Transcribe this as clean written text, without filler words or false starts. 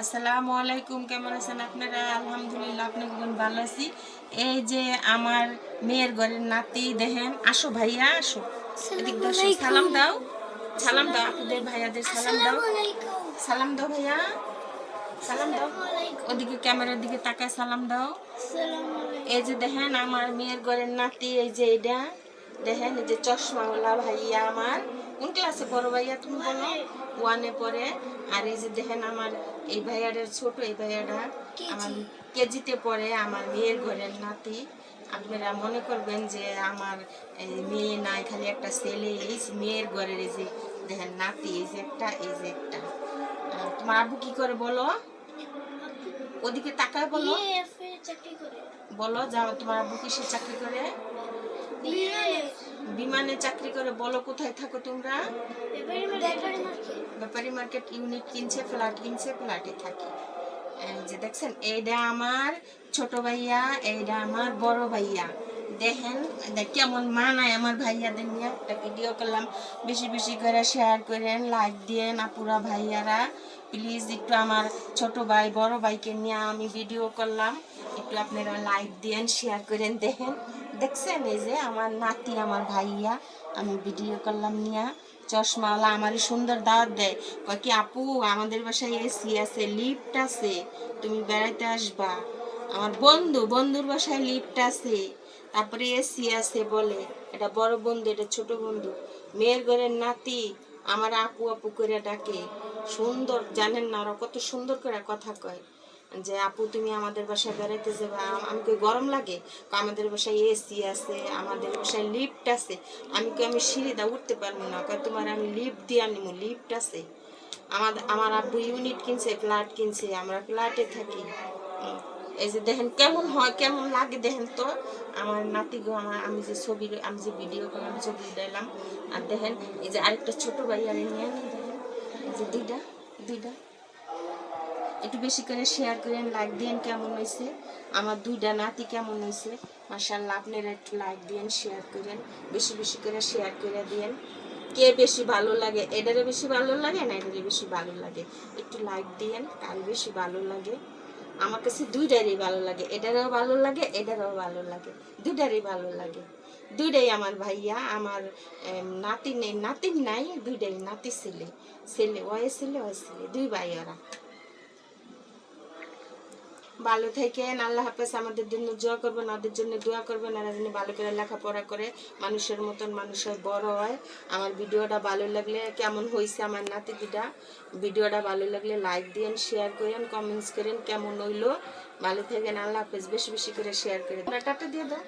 আসসালামু আলাইকুম, কেমন আছেন আপনারা? আলহামদুলিল্লাহ, আপনাকে ভালো আছি। এই যে আমার মেয়ের ঘরের নাতি দেখেন, আসো ভাইয়া আসো, এদিক দিয়ে আসো, সালাম দাও, সালাম দাও আপুদের ভাইয়াদের, সালাম দাও, সালাম দাও ভাইয়া, সালাম দাও, ওদিকে ক্যামেরার দিকে তাকায় সালাম দাও। এই যে দেখেন আমার মেয়ের ঘরের নাতি, এই যে এটা দেখেন, এই যে চশমাওয়ালা ভাইয়া আমার। কোন ক্লাসে পড়ো ভাইয়া তুমি বলো? ওয়ানে পড়ে। আর এই যে দেখেন আমার এই ভাইয়াটার ছোট, এই ভাইয়াটা আমার কেজিতে পড়ে, আমার মেয়ের ঘরের নাতি। আপনারা মনে করবেন যে আমার এই মেয়ে নাই, খালি একটা ছেলে। এই মেয়ের ঘরের এই যে দেখেন নাতি, এই যে একটা, এই যে একটা। তোমার আব্বু কি করে বলো? ওদিকে তাকায় বলো, বলো যাও, তোমার আব্বু কিসের চাকরি করে? বিমানে চাকরি করে। বলো কোথায় থাকো তোমরা? ব্যাপারী মার্কেট ইউনিট কিনছে, ফ্ল্যাট কিনছে, ফ্ল্যাটে থাকি। যে দেখছেন, এইটা আমার ছোট ভাইয়া, এইটা আমার বড় ভাইয়া। দেখেন কেমন মানায় আমার ভাইয়াদের নিয়ে। একটা ভিডিও করলাম, বেশি বেশি করে শেয়ার করেন, লাইক দিয়েন আপুরা ভাইয়ারা প্লিজ। একটু আমার ছোট ভাই বড় ভাইকে নিয়ে আমি ভিডিও করলাম, একটু আপনারা লাইক দিয়েন, শেয়ার করেন। দেখেন দেখছেন, এই যে আমার নাতি আমার ভাইয়া, আমি ভিডিও করলাম নিয়ে। চশমাওয়ালা আমারই সুন্দর দাওয়াত দেয়, কয় কি আপু আমাদের বাসায় এসি আছে, লিফট আছে, তুমি বেড়াইতে আসবা। আমার বন্ধুর বাসায় লিফট আছে, তারপরে এসি আছে বলে। এটা বড় বন্ধু, এটা ছোট বন্ধু। মেয়ের ঘরের নাতি আমার আপু আপু করে ডাকে। সুন্দর, জানেন না ওরা কত সুন্দর করে কথা কয় যে আপু তুমি আমাদের বাসায় বেড়াইতে যাবা। আমাকে গরম লাগে, আমাদের বাসায় এসি আছে, আমাদের বাসায় লিফট আছে। আমি সিঁড়িটা উঠতে পারবো না, তোমার আমি লিফট দিয়ে আনিমু, লিফট আছে। আমার আব্বু ইউনিট কিনছে, ফ্ল্যাট কিনছে, আমরা ফ্ল্যাটে থাকি। এই যে দেখেন কেমন হয়, কেমন লাগে দেখেন তো আমার নাতি গো। আমি যে ভিডিও করলাম, ছবি দিলাম। আর দেখেন এই যে আরেকটা ছোট ভাই আর নিয়ে দেখেন, এই যে দুইটা দুইটা। একটু বেশি করে শেয়ার করেন, লাইক দিয়েন। কেমন হয়েছে আমার দুইটা নাতি, কেমন হয়েছে মাশাআল্লাহ। আপনারা একটু লাইক দিয়েন, শেয়ার করেন, বেশি বেশি করে শেয়ার করে দিয়েন। কে বেশি ভালো লাগে, এটারে বেশি ভালো লাগে না এটারে বেশি ভালো লাগে, একটু লাইক দিয়েন। কার বেশি ভালো লাগে? আমার কাছে দুইটারই ভালো লাগে, এটারও ভালো লাগে, এটারও ভালো লাগে, দুইটারই ভালো লাগে। দুইটাই আমার ভাইয়া, আমার নাতি নেই, নাতি নাই, দুইটাই নাতি ছেলে, ছেলে ওই ছেলে, ওই ছেলে, দুই ভাই ওরা। ভালো থাকেন, আল্লাহ হাফেজ। আমাদের জন্য দোয়া করবেন, ওদের জন্য দোয়া করবেন, আর যেন ভালো করে লেখাপড়া করে মানুষের মতন মানুষের বড় হয়। আমার ভিডিওটা ভালো লাগলে, কেমন হয়েছে আমার নাতি দুটা, ভিডিওটা ভালো লাগলে লাইক দিয়েন, শেয়ার করেন, কমেন্টস করেন কেমন হইলো। ভালো থাকেন, আল্লাহ হাফেজ। বেশি বেশি করে শেয়ার করে টাটা দিয়ে দাও।